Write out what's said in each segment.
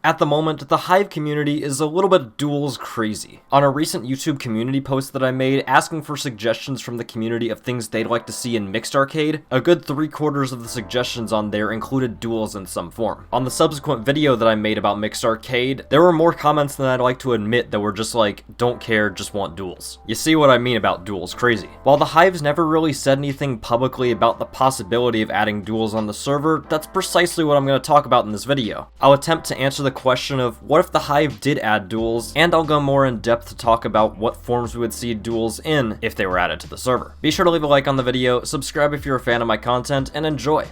At the moment, the Hive community is a little bit Duels crazy. On a recent YouTube community post that I made asking for suggestions from the community of things they'd like to see in mixed arcade, a good 3/4 of the suggestions on there included Duels in some form. On the subsequent video that I made about mixed arcade, there were more comments than I'd like to admit that were just like, don't care, just want Duels. You see what I mean about Duels crazy. While the Hive's never really said anything publicly about the possibility of adding Duels on the server, that's precisely what I'm going to talk about in this video. I'll attempt to answer the question of what if the Hive did add Duels, and I'll go more in depth to talk about what forms we would see Duels in if they were added to the server. Be sure to leave a like on the video, subscribe if you're a fan of my content, and enjoy!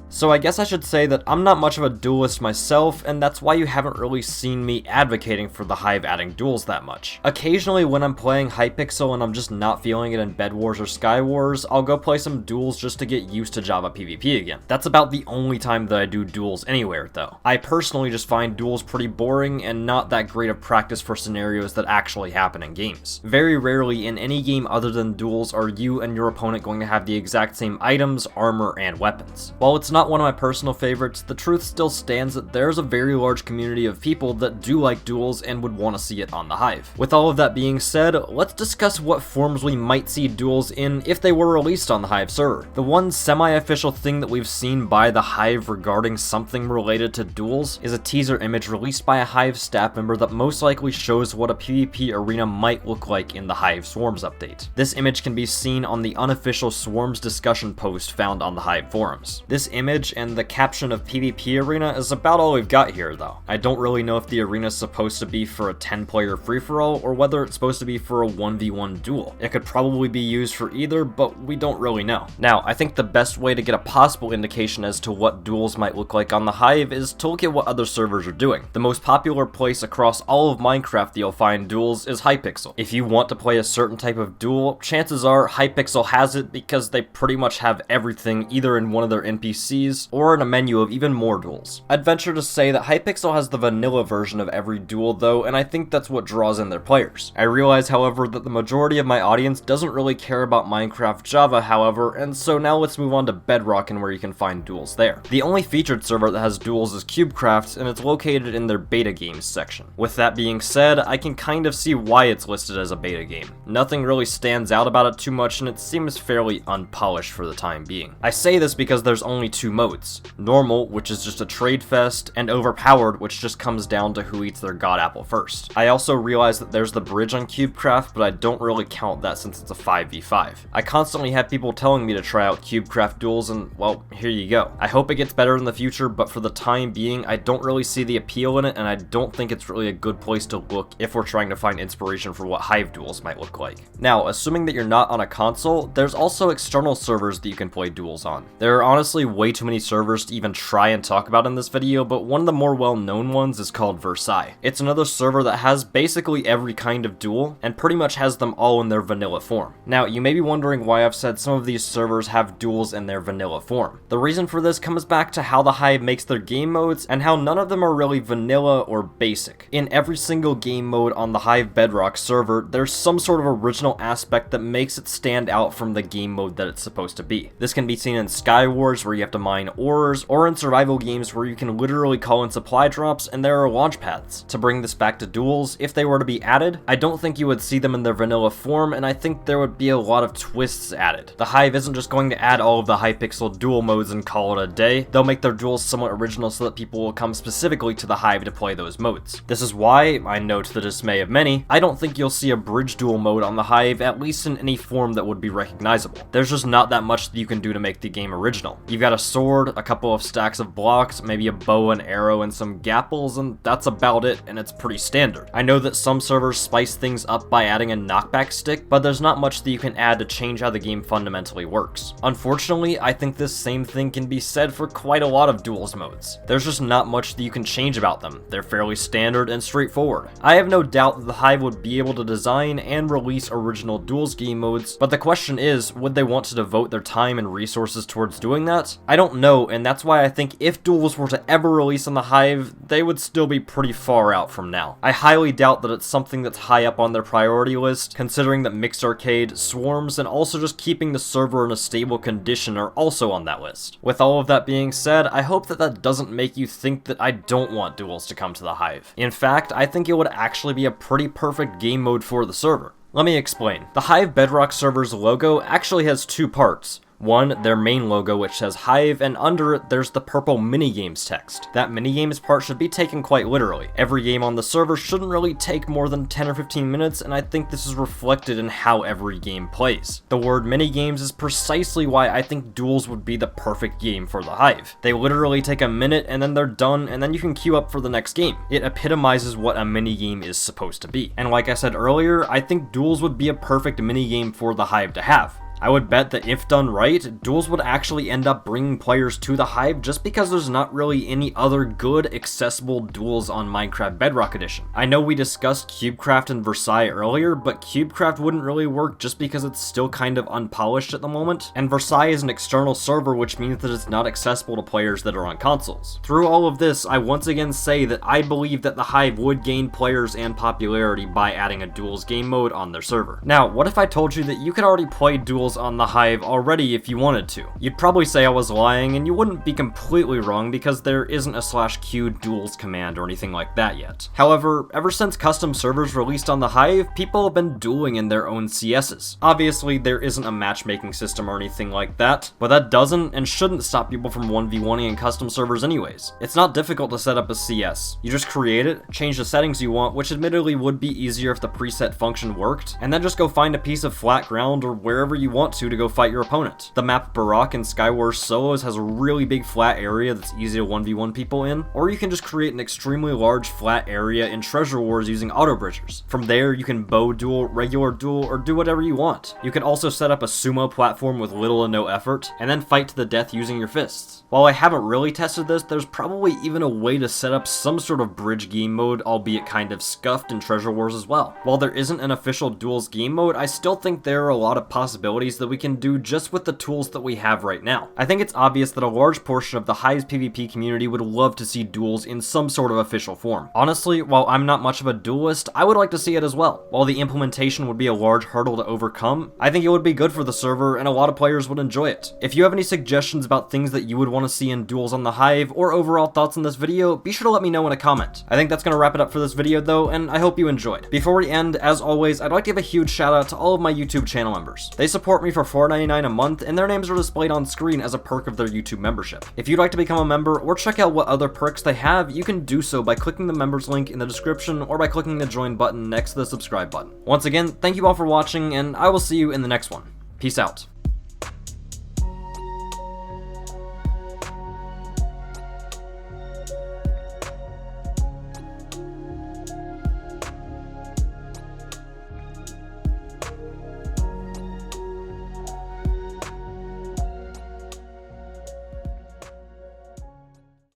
So I guess I should say that I'm not much of a duelist myself, and that's why you haven't really seen me advocating for the Hive adding Duels that much. Occasionally when I'm playing Hypixel and I'm just not feeling it in Bed Wars or Sky Wars, I'll go play some Duels just to get used to Java PvP again. That's about the only time that I do Duels anywhere though. I personally just find Duels pretty boring and not that great of practice for scenarios that actually happen in games. Very rarely in any game other than Duels are you and your opponent going to have the exact same items, armor, and weapons. While it's not one of my personal favorites, the truth still stands that there's a very large community of people that do like Duels and would want to see it on the Hive. With all of that being said, let's discuss what forms we might see Duels in if they were released on the Hive server. The one semi-official thing that we've seen by the Hive regarding something related to Duels is a teaser image released by a Hive staff member that most likely shows what a PvP arena might look like in the Hive Swarms update. This image can be seen on the unofficial Swarms discussion post found on the Hive forums. This image and the caption of PvP arena is about all we've got here though. I don't really know if the arena is supposed to be for a 10-player free-for-all or whether it's supposed to be for a 1v1 duel. It could probably be used for either, but we don't really know. Now, I think the best way to get a possible indication as to what Duels might look like on the Hive is to look at what other servers are doing. The most popular place across all of Minecraft that you'll find Duels is Hypixel. If you want to play a certain type of duel, chances are Hypixel has it because they pretty much have everything either in one of their NPCs or in a menu of even more duels. I'd venture to say that Hypixel has the vanilla version of every duel though, and I think that's what draws in their players. I realize, however, that the majority of my audience doesn't really care about Minecraft Java, however, and so now let's move on to Bedrock and where you can find Duels there. The only featured server that has Duels is Cubecraft, and it's located in their beta games section. With that being said, I can kind of see why it's listed as a beta game. Nothing really stands out about it too much, and it seems fairly unpolished for the time being. I say this because there's only two modes. Normal, which is just a trade fest, and overpowered, which just comes down to who eats their god apple first. I also realize that there's the bridge on Cubecraft, but I don't really count that since it's a 5v5. I constantly have people telling me to try out Cubecraft Duels, and well, here you go. I hope it gets better in the future, but for the time being, I don't really see the appeal in it, and I don't think it's really a good place to look if we're trying to find inspiration for what Hive Duels might look like. Now, assuming that you're not on a console, there's also external servers that you can play Duels on. There are honestly way too many servers to even try and talk about in this video, but one of the more well-known ones is called Versai. It's another server that has basically every kind of duel, and pretty much has them all in their vanilla form. Now, you may be wondering why I've said some of these servers have duels in their vanilla form. The reason for this comes back to how the Hive makes their game modes, and how none of them are really vanilla or basic. In every single game mode on the Hive Bedrock server, there's some sort of original aspect that makes it stand out from the game mode that it's supposed to be. This can be seen in Sky Wars, where you have to mine ores, or in survival games where you can literally call in supply drops and there are launch pads. To bring this back to Duels, if they were to be added, I don't think you would see them in their vanilla form, and I think there would be a lot of twists added. The Hive isn't just going to add all of the Hypixel duel modes and call it a day. They'll make their duels somewhat original so that people will come specifically to the Hive to play those modes. This is why, I know to the dismay of many, I don't think you'll see a bridge duel mode on the Hive, at least in any form that would be recognizable. There's just not that much that you can do to make the game original. You've got a sword, a couple of stacks of blocks, maybe a bow and arrow, and some gapples, and that's about it, and it's pretty standard. I know that some servers spice things up by adding a knockback stick, but there's not much that you can add to change how the game fundamentally works. Unfortunately, I think this same thing can be said for quite a lot of Duels modes. There's just not much that you can change about them. They're fairly standard and straightforward. I have no doubt that the Hive would be able to design and release original Duels game modes, but the question is, would they want to devote their time and resources towards doing that? I don't don't know, and that's why I think if Duels were to ever release on the Hive, they would still be pretty far out from now. I highly doubt that it's something that's high up on their priority list, considering that Mixed Arcade, Swarms, and also just keeping the server in a stable condition are also on that list. With all of that being said, I hope that that doesn't make you think that I don't want Duels to come to the Hive. In fact, I think it would actually be a pretty perfect game mode for the server. Let me explain. The Hive Bedrock server's logo actually has two parts. One, their main logo, which says Hive, and under it there's the purple minigames text. That minigames part should be taken quite literally. Every game on the server shouldn't really take more than 10 or 15 minutes, and I think this is reflected in how every game plays. The word minigames is precisely why I think Duels would be the perfect game for the Hive. They literally take a minute and then they're done, and then you can queue up for the next game. It epitomizes what a minigame is supposed to be. And like I said earlier, I think Duels would be a perfect minigame for the Hive to have. I would bet that if done right, Duels would actually end up bringing players to the Hive just because there's not really any other good, accessible Duels on Minecraft Bedrock Edition. I know we discussed Cubecraft and Versai earlier, but Cubecraft wouldn't really work just because it's still kind of unpolished at the moment, and Versai is an external server, which means that it's not accessible to players that are on consoles. Through all of this, I once again say that I believe that the Hive would gain players and popularity by adding a Duels game mode on their server. Now, what if I told you that you could already play Duels on the Hive already if you wanted to? You'd probably say I was lying, and you wouldn't be completely wrong because there isn't a /q Duels command or anything like that yet. However, ever since custom servers released on the Hive, people have been dueling in their own CSs. Obviously, there isn't a matchmaking system or anything like that, but that doesn't and shouldn't stop people from 1v1ing in custom servers anyways. It's not difficult to set up a CS. You just create it, change the settings you want, which admittedly would be easier if the preset function worked, and then just go find a piece of flat ground or wherever you want to go fight your opponent. The map Barak in Skywars Solos has a really big flat area that's easy to 1v1 people in, or you can just create an extremely large flat area in Treasure Wars using auto bridgers. From there, you can bow duel, regular duel, or do whatever you want. You can also set up a sumo platform with little to no effort, and then fight to the death using your fists. While I haven't really tested this, there's probably even a way to set up some sort of bridge game mode, albeit kind of scuffed in Treasure Wars as well. While there isn't an official Duels game mode, I still think there are a lot of possibilities that we can do just with the tools that we have right now. I think it's obvious that a large portion of the Hive's PvP community would love to see Duels in some sort of official form. Honestly, while I'm not much of a duelist, I would like to see it as well. While the implementation would be a large hurdle to overcome, I think it would be good for the server and a lot of players would enjoy it. If you have any suggestions about things that you would want to see in Duels on the Hive or overall thoughts on this video, be sure to let me know in a comment. I think that's going to wrap it up for this video though, and I hope you enjoyed. Before we end, as always, I'd like to give a huge shout out to all of my YouTube channel members. They support me for $4.99 a month, and their names are displayed on screen as a perk of their YouTube membership. If you'd like to become a member or check out what other perks they have, you can do so by clicking the members link in the description or by clicking the join button next to the subscribe button. Once again, thank you all for watching, and I will see you in the next one. Peace out.